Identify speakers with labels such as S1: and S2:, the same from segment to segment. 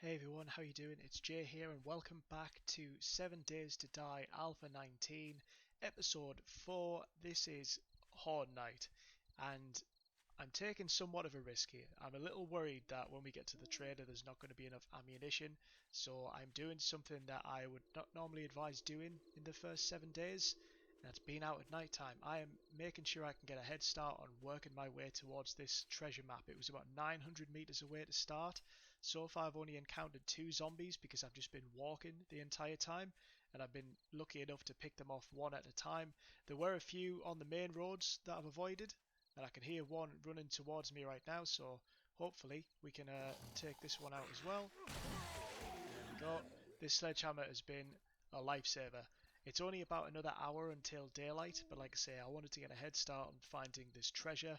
S1: Hey everyone, how you doing? It's Jay here and welcome back to 7 Days to Die Alpha 19, Episode 4. This is Horde Night, and I'm taking somewhat of a risk here. I'm a little worried that when we get to the trader there's not going to be enough ammunition, so I'm doing something that I would not normally advise doing in the first 7 days. That's being out at night time. I am making sure I can get a head start on working my way towards this treasure map. It was about 900 meters away to start. So far I've only encountered 2 zombies because I've just been walking the entire time, and I've been lucky enough to pick them off one at a time. There were a few on the main roads that I've avoided, and I can hear one running towards me right now, so hopefully we can take this one out as well. There we go. This sledgehammer has been a lifesaver. It's only about another hour until daylight, but like I say, I wanted to get a head start on finding this treasure.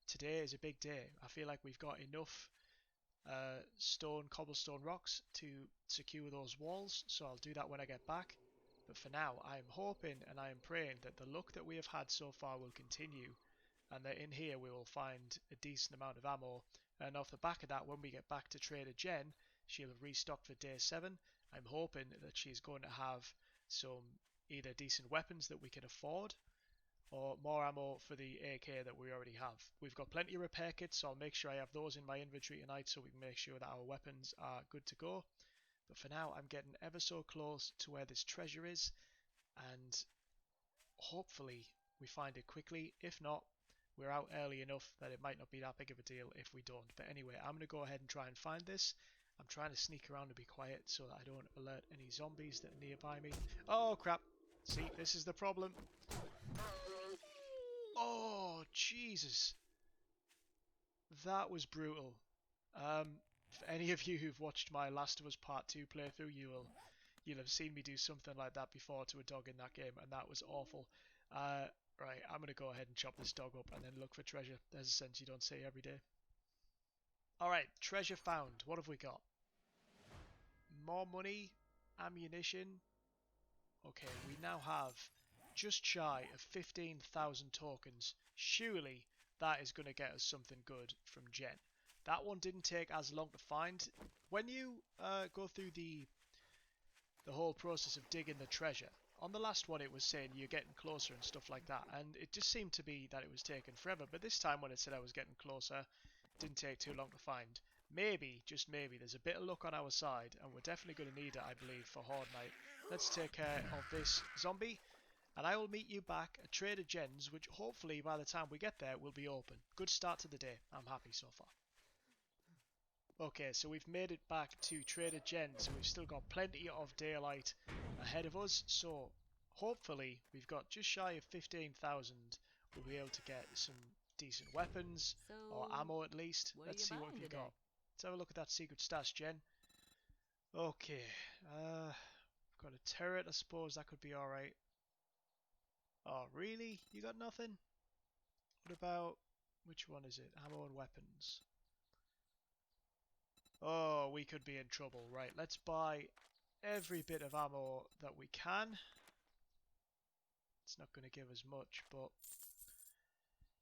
S1: Today is a big day. I feel like we've got enough cobblestone rocks to secure those walls, so I'll do that when I get back. But for now, I am hoping and I am praying that the luck that we have had so far will continue, and that in here we will find a decent amount of ammo. And off the back of that, when we get back to Trader Jen, she'll have restocked for day 7. I'm hoping that she's going to have some either decent weapons that we can afford, or more ammo for the AK that we already have. We've got plenty of repair kits, so I'll make sure I have those in my inventory tonight so we can make sure that our weapons are good to go. But for now, I'm getting ever so close to where this treasure is, and hopefully we find it quickly. If not, we're out early enough that it might not be that big of a deal if we don't. But anyway, I'm going to go ahead and try and find this. I'm trying to sneak around and be quiet so that I don't alert any zombies that are nearby me. Oh crap! See, this is the problem. Oh, Jesus. That was brutal. For any of you who've watched my Last of Us Part 2 playthrough, you'll have seen me do something like that before to a dog in that game, and that was awful. Right, I'm going to go ahead and chop this dog up and then look for treasure. There's a sense you don't see every day. Alright, treasure found. What have we got? More money, ammunition. Okay, we now have just shy of 15,000 tokens. Surely that is going to get us something good from Jen. That one didn't take as long to find. When you go through the whole process of digging the treasure, on the last one it was saying you're getting closer and stuff like that, and it just seemed to be that it was taking forever, but this time when it said I was getting closer, it didn't take too long to find. Maybe, just maybe, there's a bit of luck on our side, and we're definitely going to need it, I believe, for Horde Night. Let's take care of this zombie, and I will meet you back at Trader Jen's, which hopefully by the time we get there will be open. Good start to the day. I'm happy so far. Okay, so we've made it back to Trader Jen's, so we've still got plenty of daylight ahead of us, so hopefully we've got just shy of 15,000. We'll be able to get some decent weapons, or ammo at least. Let's see what we've got. Let's have a look at that secret stash, Jen. Okay, we've got a turret, I suppose that could be alright. Oh, really? You got nothing? What about, which one is it? Ammo and weapons. Oh, we could be in trouble. Right, let's buy every bit of ammo that we can. It's not going to give us much, but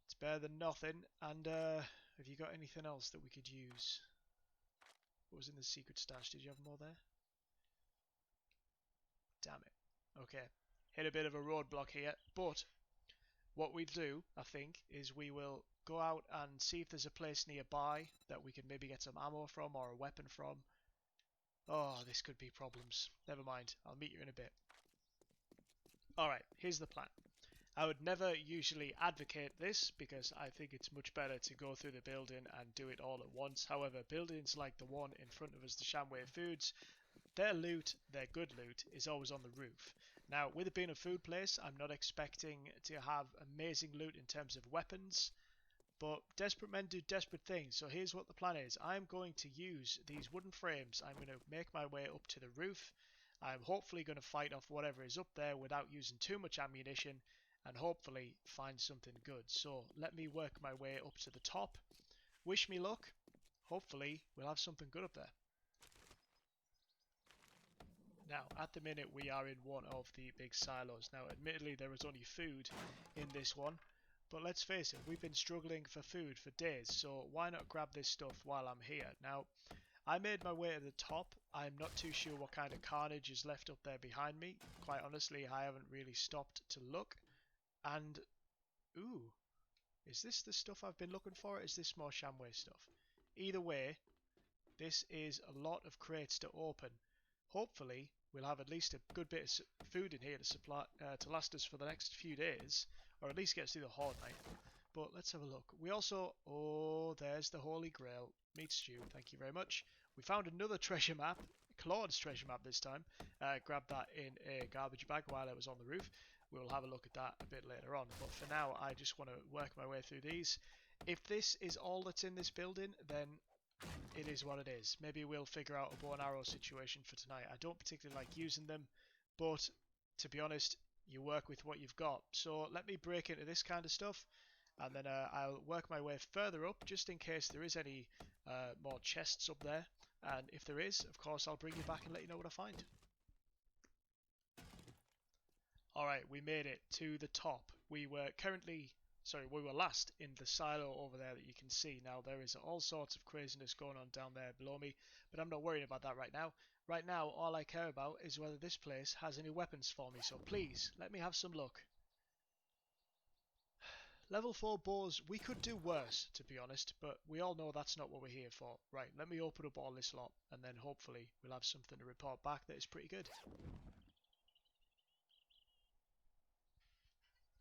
S1: it's better than nothing. And have you got anything else that we could use? What was in the secret stash? Did you have more there? Damn it. Okay. Hit a bit of a roadblock here, but what we'll do, I think, is we will go out and see if there's a place nearby that we can maybe get some ammo from or a weapon from. Oh, this could be problems. Never mind, I'll meet you in a bit. Alright, here's the plan. I would never usually advocate this because I think it's much better to go through the building and do it all at once. However, buildings like the one in front of us, the Shamway Foods, their loot, their good loot, is always on the roof. Now, with it being a food place, I'm not expecting to have amazing loot in terms of weapons, but desperate men do desperate things. So here's what the plan is. I'm going to use these wooden frames. I'm going to make my way up to the roof. I'm hopefully going to fight off whatever is up there without using too much ammunition, and hopefully find something good. So let me work my way up to the top. Wish me luck. Hopefully we'll have something good up there. Now, at the minute we are in one of the big silos. Now, admittedly there is only food in this one, but let's face it, we've been struggling for food for days, so why not grab this stuff while I'm here? Now, I made my way to the top. I'm not too sure what kind of carnage is left up there behind me. Quite honestly, I haven't really stopped to look. And, ooh, is this the stuff I've been looking for? Or is this more Shamway stuff? Either way, this is a lot of crates to open. Hopefully, we'll have at least a good bit of food in here to supply to last us for the next few days, or at least get us through the Horde night. But let's have a look. We also, oh, there's the Holy Grail. Meat stew, thank you very much. We found another treasure map, Claude's treasure map this time. Grabbed that in a garbage bag while I was on the roof. We'll have a look at that a bit later on. But for now, I just want to work my way through these. If this is all that's in this building, then it is what it is. Maybe we'll figure out a bow and arrow situation for tonight. I don't particularly like using them, but to be honest, you work with what you've got. So let me break into this kind of stuff, and then I'll work my way further up just in case there is any more chests up there. And if there is, of course, I'll bring you back and let you know what I find. Alright, we made it to the top. We were last in the silo over there that you can see. Now, there is all sorts of craziness going on down there below me, but I'm not worrying about that right now. Right now, all I care about is whether this place has any weapons for me, so please, let me have some luck. Level 4 bows, we could do worse, to be honest, but we all know that's not what we're here for. Right, let me open up all this lot, and then hopefully we'll have something to report back that is pretty good.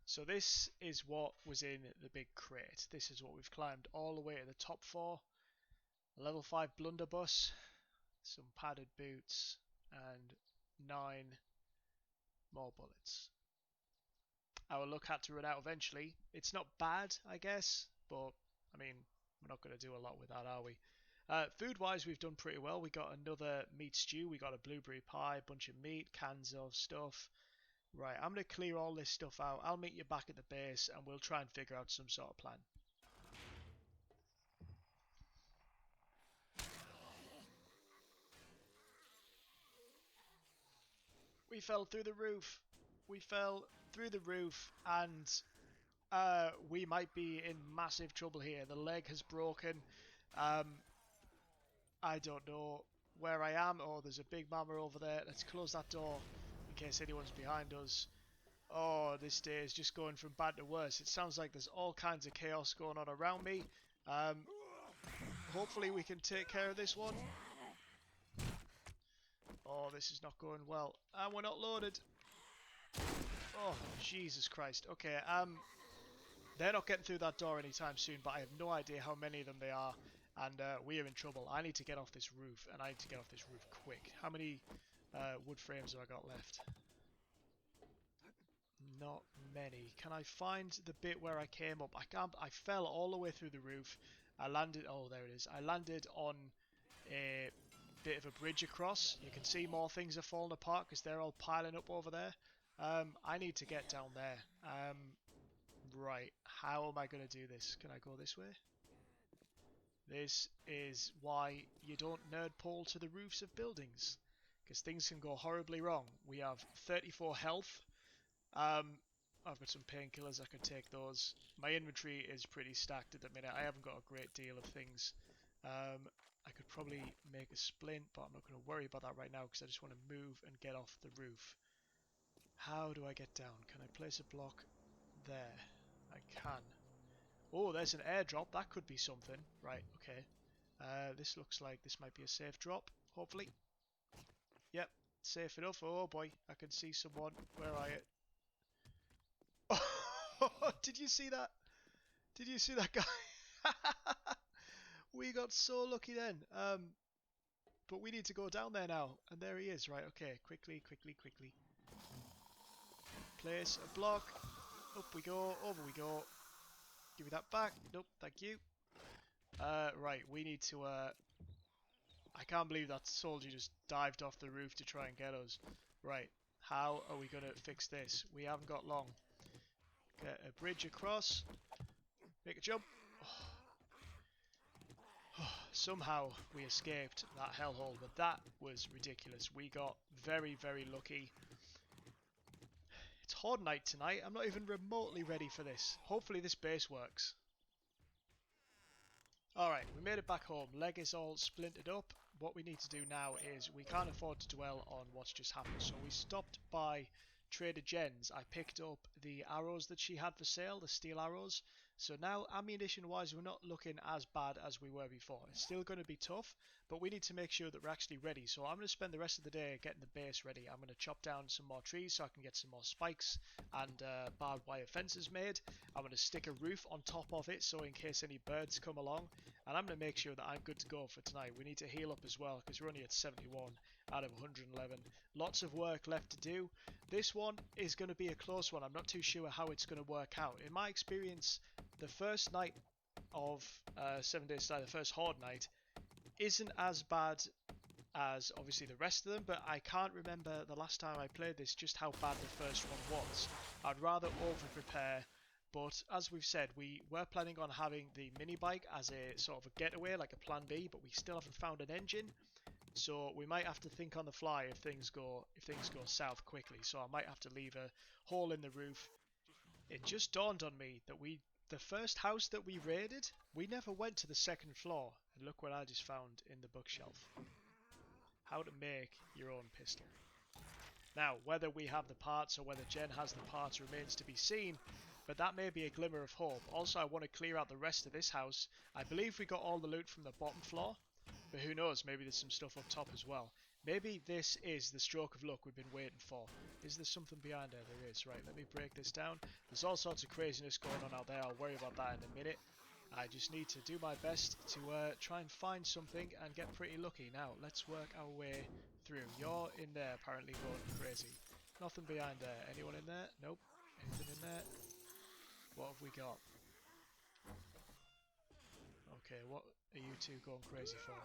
S1: So this is what was in the big crate. This is what we've climbed all the way to the top 4. A level 5 blunderbuss, some padded boots, and 9 more bullets. Our luck had to run out eventually. It's not bad, I guess, but I mean, we're not going to do a lot with that, are we? Food-wise, we've done pretty well. We got another meat stew, we got a blueberry pie, a bunch of meat, cans of stuff. Right, I'm going to clear all this stuff out. I'll meet you back at the base and we'll try and figure out some sort of plan. We fell through the roof. We fell through the roof and we might be in massive trouble here. The leg has broken. I don't know where I am. Oh, there's a big mama over there. Let's close that door in case anyone's behind us. Oh, this day is just going from bad to worse. It sounds like there's all kinds of chaos going on around me. Hopefully we can take care of this one. Oh, this is not going well. And we're not loaded. Oh, Jesus Christ. Okay, they're not getting through that door anytime soon, but I have no idea how many of them they are. And we are in trouble. I need to get off this roof, and I need to get off this roof quick. How many wood frames have I got left? Not many. Can I find the bit where I came up? I can't. I fell all the way through the roof. I landed. Oh, there it is. I landed on a bit of a bridge across. You can see more things are falling apart because they're all piling up over there. I need to get down there. Right. How am I going to do this? Can I go this way? This is why you don't nerd pole to the roofs of buildings, because things can go horribly wrong. We have 34 health. I've got some painkillers, I could take those. My inventory is pretty stacked at the minute. I haven't got a great deal of things. I could probably make a splint, but I'm not going to worry about that right now because I just want to move and get off the roof. How do I get down? Can I place a block there? I can. Oh, there's an airdrop. That could be something. Right, okay. This looks like this might be a safe drop, hopefully. Yep, safe enough. Oh boy, I can see someone. Where are you? Oh, did you see that? Did you see that guy? We got so lucky then. But we need to go down there now. And there he is. Right, okay. Quickly, quickly, quickly. Place a block. Up we go. Over we go. Give me that back. Nope, thank you. Right, we need to... I can't believe that soldier just dived off the roof to try and get us. Right, how are we going to fix this? We haven't got long. Get a bridge across. Make a jump. Oh. Somehow we escaped that hellhole, but that was ridiculous. We got very, very lucky. It's Horde night tonight. I'm not even remotely ready for this. Hopefully this base works. Alright, we made it back home. Leg is all splintered up. what we need to do now is we can't afford to dwell on what's just happened. So we stopped by Trader Jen's. I picked up the arrows that she had for sale, the steel arrows. So now, ammunition wise, we're not looking as bad as we were before. It's still going to be tough, but we need to make sure that we're actually ready. So I'm going to spend the rest of the day getting the base ready. I'm going to chop down some more trees so I can get some more spikes and barbed wire fences made. I'm going to stick a roof on top of it so in case any birds come along. And I'm going to make sure that I'm good to go for tonight. We need to heal up as well because we're only at 71 out of 111. Lots of work left to do. This one is going to be a close one. I'm not too sure how it's going to work out. In my experience, the first night of 7 Days to Die, the first Horde night, isn't as bad as obviously the rest of them, but I can't remember the last time I played this just how bad the first one was. I'd rather over prepare, but as we've said, we were planning on having the mini bike as a sort of a getaway, like a plan B, but we still haven't found an engine. So we might have to think on the fly if things go south quickly. So I might have to leave a hole in the roof. It just dawned on me that the first house that we raided, we never went to the second floor. And look what I just found in the bookshelf. How to make your own pistol. Now, whether we have the parts or whether Jen has the parts remains to be seen, but that may be a glimmer of hope. Also, I want to clear out the rest of this house. I believe we got all the loot from the bottom floor, but who knows, maybe there's some stuff up top as well. Maybe this is the stroke of luck we've been waiting for. Is there something behind there? There is. Right, let me break this down. There's all sorts of craziness going on out there. I'll worry about that in a minute. I just need to do my best to try and find something and get pretty lucky. Now, let's work our way through. You're in there, apparently going crazy. Nothing behind there. Anyone in there? Nope. Anything in there? What have we got? Okay, what are you two going crazy for?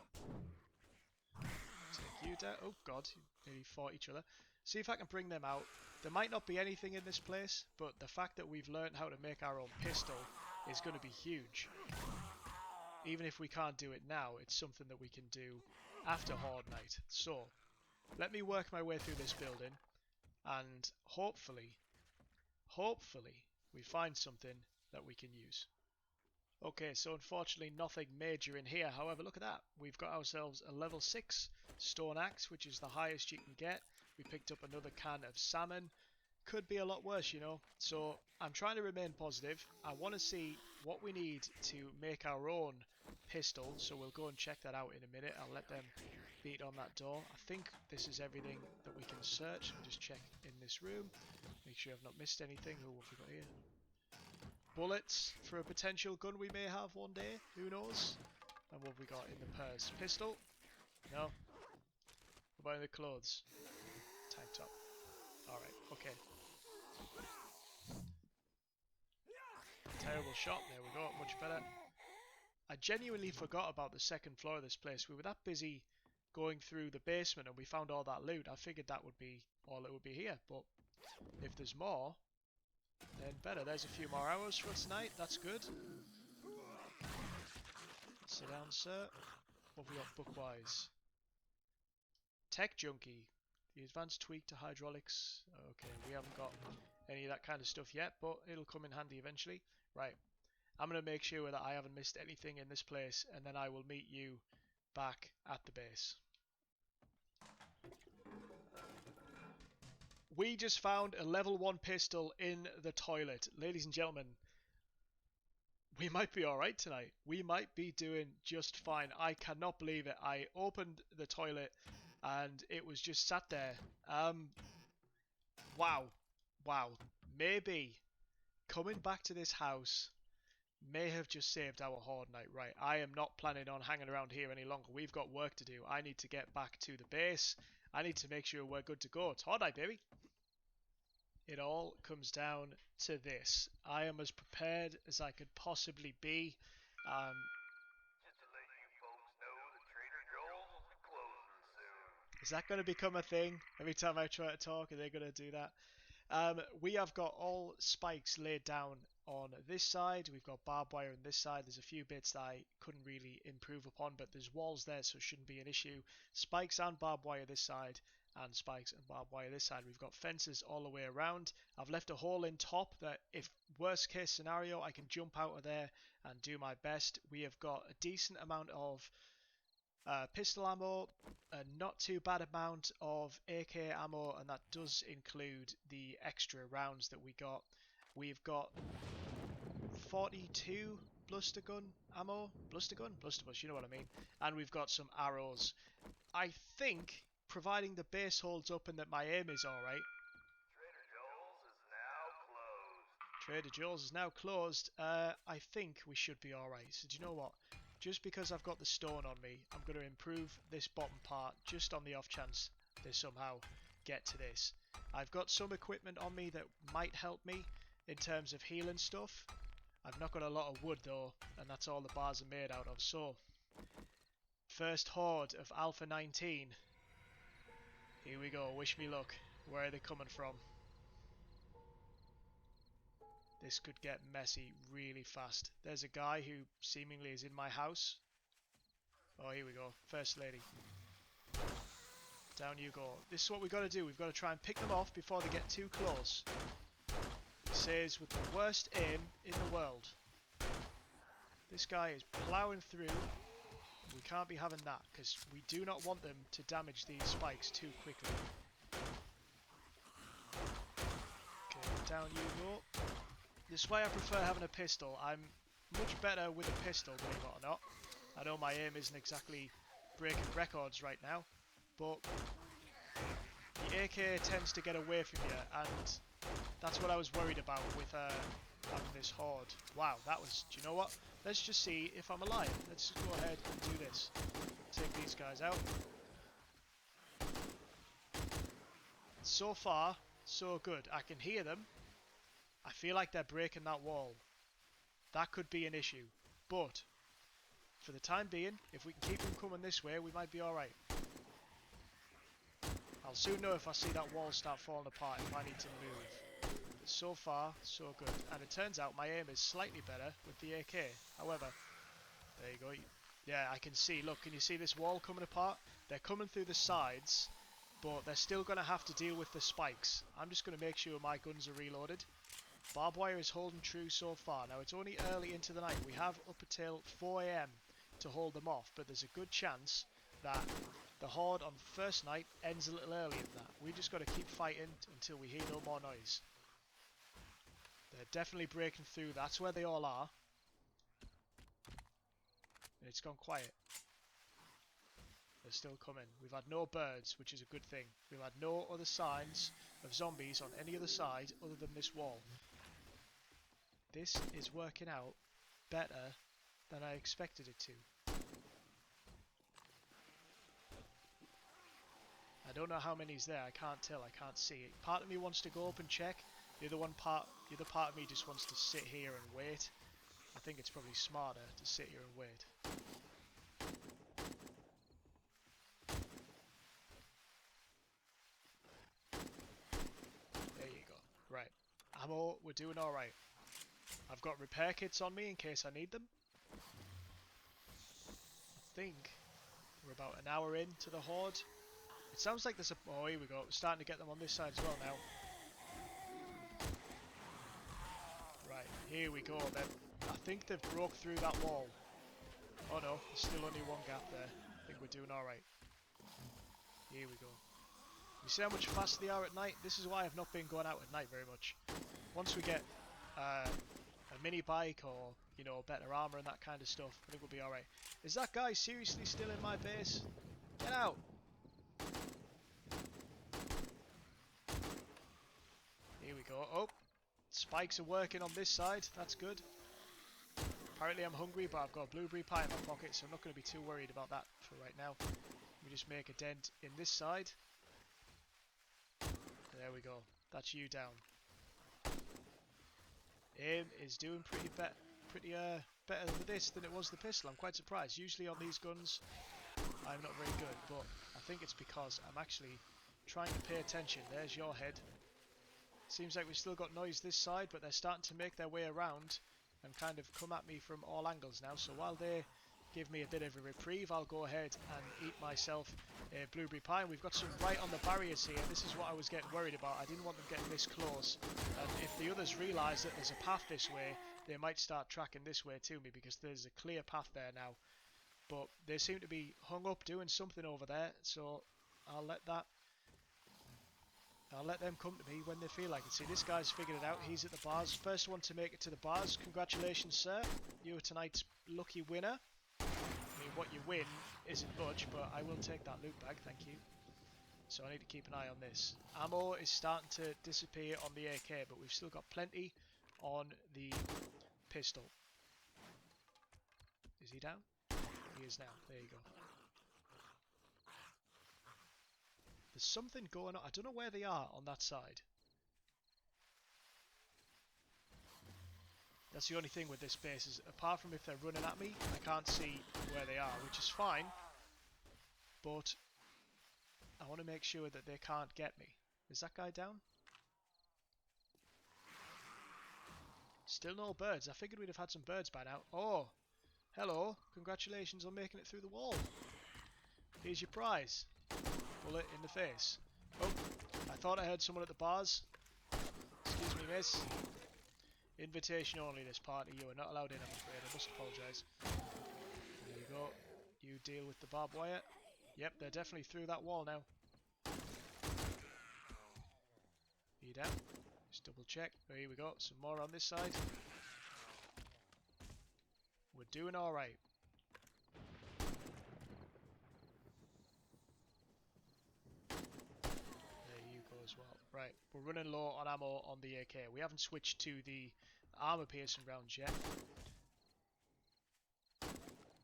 S1: Take you down. Oh god, you nearly fought each other. See if I can bring them out. There might not be anything in this place, but the fact that we've learned how to make our own pistol is going to be huge. Even if we can't do it now, it's something that we can do after Horde night. So, let me work my way through this building, and hopefully, we find something that we can use. Okay, so unfortunately nothing major in here. However, look at that. We've got ourselves a level 6 stone axe, which is the highest you can get. We picked up another can of salmon. Could be a lot worse, you know. So I'm trying to remain positive. I want to see what we need to make our own pistol. So we'll go and check that out in a minute. I'll let them beat on that door. I think this is everything that we can search. I'll just check in this room. Make sure I've not missed anything. Oh, what have we got here? Bullets for a potential gun we may have one day, who knows? And what have we got in the purse? Pistol? No. What about in the clothes? Tank top. Alright, okay. Terrible shot, there we go, much better. I genuinely forgot about the second floor of this place. We were that busy going through the basement and we found all that loot. I figured that would be all it would be here, but if there's more, then better. There's a few more hours for tonight. That's good. Sit down, sir. What have we got bookwise? Tech Junkie. The advanced tweak to hydraulics. Okay, we haven't got any of that kind of stuff yet, but it'll come in handy eventually. Right. I'm going to make sure that I haven't missed anything in this place, and then I will meet you back at the base. We just found a level 1 pistol in the toilet. Ladies and gentlemen, we might be alright tonight. We might be doing just fine. I cannot believe it. I opened the toilet and it was just sat there. Wow. Maybe coming back to this house may have just saved our Horde night. Right, I am not planning on hanging around here any longer. We've got work to do. I need to get back to the base. I need to make sure we're good to go. It's Horde night, baby. It all comes down to this. I am as prepared as I could possibly be.
S2: Just to let you folks know that Trader Joel's will be closing soon.
S1: Is that going to become a thing? Every time I try to talk, are they going to do that? We have got all spikes laid down on this side. We've got barbed wire on this side. There's a few bits that I couldn't really improve upon, but there's walls there, so it shouldn't be an issue. Spikes and barbed wire this side, and spikes and barbed wire this side. We've got fences all the way around. I've left a hole in top that if worst case scenario, I can jump out of there and do my best. We have got a decent amount of Pistol ammo, a not too bad amount of AK ammo, and that does include the extra rounds that we got. We've got 42 bluster gun ammo, blunderbuss, you know what I mean, and we've got some arrows. I think, providing the base holds up and that my aim is alright. Trader Joe's is now closed. I think we should be alright. So do you know what? Just because I've got the stone on me, I'm going to improve this bottom part just on the off chance they somehow get to this. I've got some equipment on me that might help me in terms of healing stuff. I've not got a lot of wood though, and that's all the bars are made out of. So, first horde of Alpha 19. Here we go. Wish me luck. Where are they coming from? This could get messy really fast. There's a guy who seemingly is in my house. Oh, here we go. First lady. Down you go. This is what we've got to do. We've got to try and pick them off before they get too close. It says with the worst aim in the world. This guy is ploughing through. We can't be having that because we do not want them to damage these spikes too quickly. Okay, down you go. This is why I prefer having a pistol. I'm much better with a pistol, believe it or not. I know my aim isn't exactly breaking records right now, but the AK tends to get away from you, and that's what I was worried about with having this horde. Wow, that was... Do you know what? Let's just see if I'm alive. Let's just go ahead and do this. Take these guys out. So far, so good. I can hear them. I feel like they're breaking that wall. That could be an issue. But, for the time being, if we can keep them coming this way, we might be alright. I'll soon know if I see that wall start falling apart, if I need to move. But so far, so good. And it turns out my aim is slightly better with the AK. However, there you go. Yeah, I can see. Look, can you see this wall coming apart? They're coming through the sides, but they're still going to have to deal with the spikes. I'm just going to make sure my guns are reloaded. Barbed wire is holding true so far. Now, it's only early into the night. We have up until 4 AM to hold them off, but there's a good chance that the horde on the first night ends a little earlier than that. We just got to keep fighting until we hear no more noise. They're definitely breaking through. That's where they all are. And it's gone quiet. They're still coming. We've had no birds, which is a good thing. We've had no other signs of zombies on any other side other than this wall. This is working out better than I expected it to. I don't know how many's there. I can't tell. I can't see it. Part of me wants to go up and check. The other part of me just wants to sit here and wait. I think it's probably smarter to sit here and wait. There you go. Right. Ammo, we're doing alright. I've got repair kits on me in case I need them. I think we're about an hour into the horde. It sounds like there's a... Oh, here we go. We're starting to get them on this side as well now. Right, here we go. I think they've broke through that wall. Oh no, there's still only one gap there. I think we're doing alright. Here we go. You see how much faster they are at night? This is why I've not been going out at night very much. Once we get a mini bike or, you know, better armor and that kind of stuff, I think we'll be alright. Is that guy seriously still in my base? Get out! Here we go. Oh, spikes are working on this side. That's good. Apparently I'm hungry, but I've got a blueberry pie in my pocket, so I'm not going to be too worried about that for right now. Let me just make a dent in this side. There we go. That's you down. Aim is doing better with this than it was the pistol. I'm quite surprised. Usually on these guns, I'm not very good, but I think it's because I'm actually trying to pay attention. There's your head. Seems like we've still got noise this side, but they're starting to make their way around and kind of come at me from all angles now. So while they give me a bit of a reprieve, I'll go ahead and eat myself a blueberry pie. And we've got some right on the barriers here. This is what I was getting worried about. I didn't want them getting this close. And if the others realise that there's a path this way, they might start tracking this way to me because there's a clear path there now. but they seem to be hung up doing something over there, so I'll let them come to me when they feel like it. See, this guy's figured it out. He's at the bars. First one to make it to the bars. Congratulations, sir. You are tonight's lucky winner. I mean, what you win isn't much, but I will take that loot bag, thank you. So I need to keep an eye on this. Ammo is starting to disappear on the AK, but we've still got plenty on the pistol. Is he down? He is now. There you go. There's something going on. I don't know where they are on that side. That's the only thing with this base is, apart from if they're running at me, I can't see where they are, which is fine. But I want to make sure that they can't get me. Is that guy down? Still no birds. I figured we'd have had some birds by now. Oh, hello. Congratulations on making it through the wall. Here's your prize. Bullet in the face. Oh, I thought I heard someone at the bars. Excuse me, miss. Invitation only this party. You are not allowed in, I'm afraid. I must apologise. There you go. You deal with the barbed wire. Yep, they're definitely through that wall now. Are you down? Just double check. Oh, here we go. Some more on this side. We're doing alright. There you go as well. Right, we're running low on ammo on the AK. We haven't switched to the armor piercing rounds yet.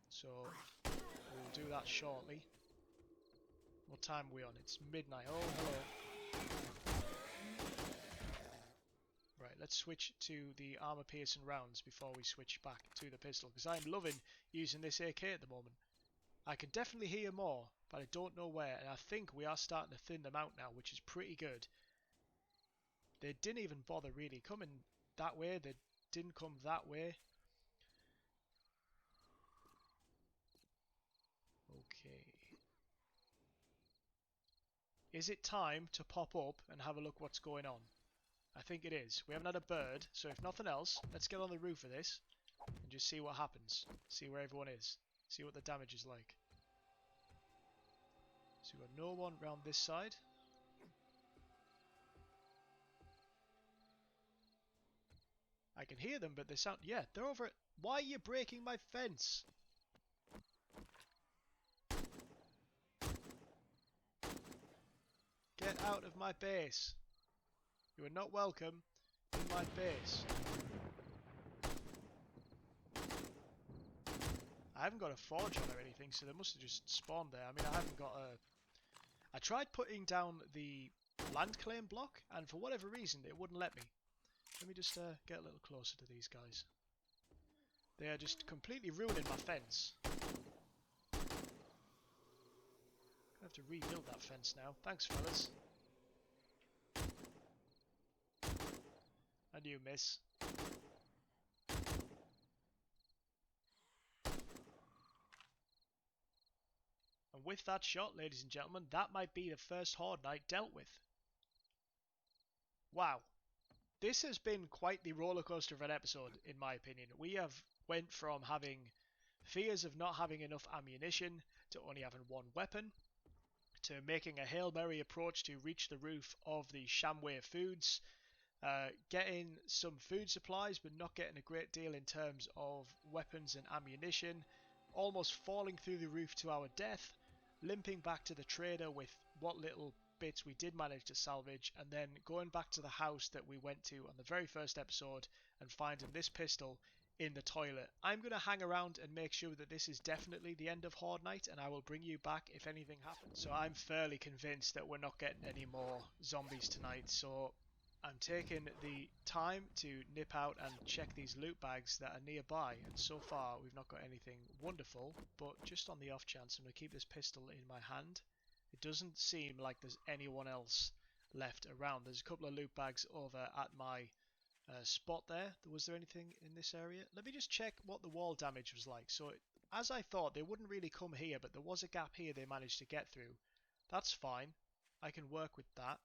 S1: So we'll do that shortly. What time are we on? It's midnight. Oh, hello. Right, let's switch to the armor piercing rounds before we switch back to the pistol, because I'm loving using this AK at the moment. I can definitely hear more, but I don't know where, and I think we are starting to thin them out now, which is pretty good. They didn't even bother really coming that way. They didn't come that way. Okay. Is it time to pop up and have a look what's going on? I think it is. We haven't had a bird, so if nothing else, let's get on the roof of this and just see what happens. See where everyone is. See what the damage is like. So we've got no one round this side. I can hear them, but they sound... Yeah, they're over... Why are you breaking my fence? Get out of my base. You are not welcome in my base. I haven't got a forge on or anything, so they must have just spawned there. I mean, I haven't got a... I tried putting down the land claim block, and for whatever reason, it wouldn't let me. Let me just get a little closer to these guys. They are just completely ruining my fence. I have to rebuild that fence now. Thanks, fellas. And you, miss. And with that shot, ladies and gentlemen, that might be the first Horde night dealt with. Wow. This has been quite the rollercoaster of an episode, in my opinion. We have went from having fears of not having enough ammunition to only having one weapon, to making a Hail Mary approach to reach the roof of the Shamway Foods, getting some food supplies but not getting a great deal in terms of weapons and ammunition, almost falling through the roof to our death, limping back to the trader with what little bits we did manage to salvage, and then going back to the house that we went to on the very first episode and finding this pistol in the toilet. I'm going to hang around and make sure that this is definitely the end of Horde Night, and I will bring you back if anything happens. So I'm fairly convinced that we're not getting any more zombies tonight, so I'm taking the time to nip out and check these loot bags that are nearby, and so far we've not got anything wonderful, but just on the off chance I'm going to keep this pistol in my hand. It doesn't seem like there's anyone else left around. There's a couple of loot bags over at my spot there. Was there anything in this area? Let me just check what the wall damage was like. So as I thought, they wouldn't really come here, but there was a gap here they managed to get through. That's fine. I can work with that.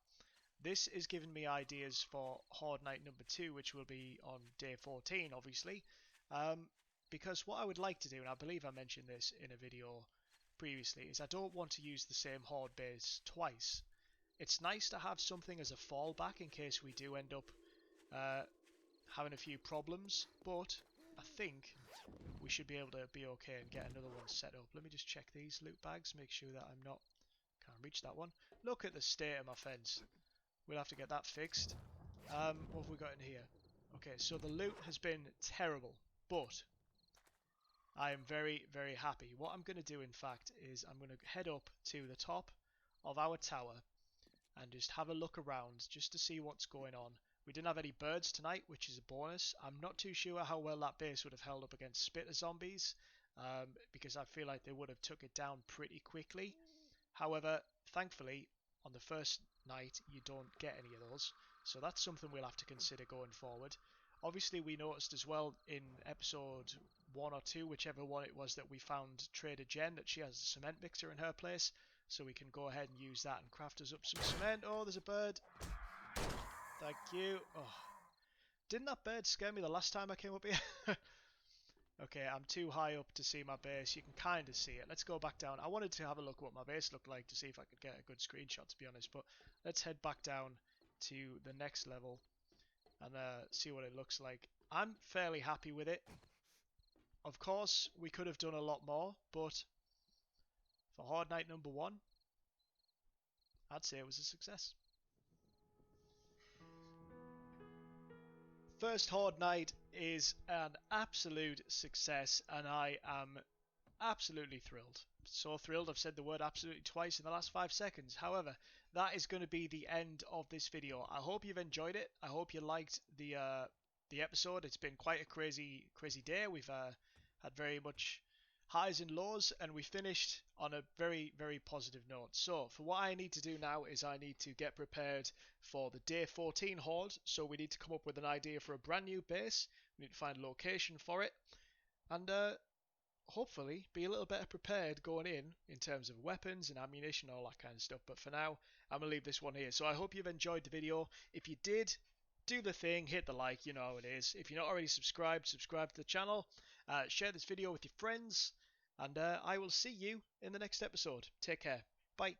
S1: This is giving me ideas for Horde Night number 2, which will be on day 14, obviously. because what I would like to do, and I believe I mentioned this in a video previously, is I don't want to use the same horde base twice. It's nice to have something as a fallback in case we do end up having a few problems, but I think we should be able to be okay and get another one set up. Let me just check these loot bags, make sure that I'm not... Can't reach that one. Look at the state of my fence. We'll have to get that fixed. What have we got in here? Okay, so the loot has been terrible, but I am very, very happy. What I'm going to do, in fact, is I'm going to head up to the top of our tower and just have a look around just to see what's going on. We didn't have any birds tonight, which is a bonus. I'm not too sure how well that base would have held up against spitter zombies, because I feel like they would have took it down pretty quickly. However, thankfully, on the first night, you don't get any of those, so that's something we'll have to consider going forward. Obviously, we noticed as well in episode 1 or 2, whichever one it was, that we found Trader Jen, that she has a cement mixer in her place, so we can go ahead and use that and craft us up some cement. Oh, there's a bird. Thank you. Oh, didn't that bird scare me the last time I came up here? Okay, I'm too high up to see my base. You can kind of see it. Let's go back down. I wanted to have a look at what my base looked like to see if I could get a good screenshot, to be honest. But let's head back down to the next level and see what it looks like. I'm fairly happy with it. Of course, we could have done a lot more, but for Horde Night number 1, I'd say it was a success. First Horde Night is an absolute success, and I am absolutely thrilled. So thrilled I've said the word absolutely twice in the last 5 seconds. However, that is going to be the end of this video. I hope you've enjoyed it. I hope you liked the episode. It's been quite a crazy day. We've had very much highs and lows, and we finished on a very, very positive note. So for what I need to do now is I need to get prepared for the day 14 horde. So we need to come up with an idea for a brand new base. We need to find a location for it, and hopefully be a little better prepared going in terms of weapons and ammunition, all that kind of stuff. But for now, I'm going to leave this one here. So I hope you've enjoyed the video. If you did, do the thing, hit the like, you know how it is. If you're not already subscribed, subscribe to the channel. Share this video with your friends, and I will see you in the next episode. Take care. Bye.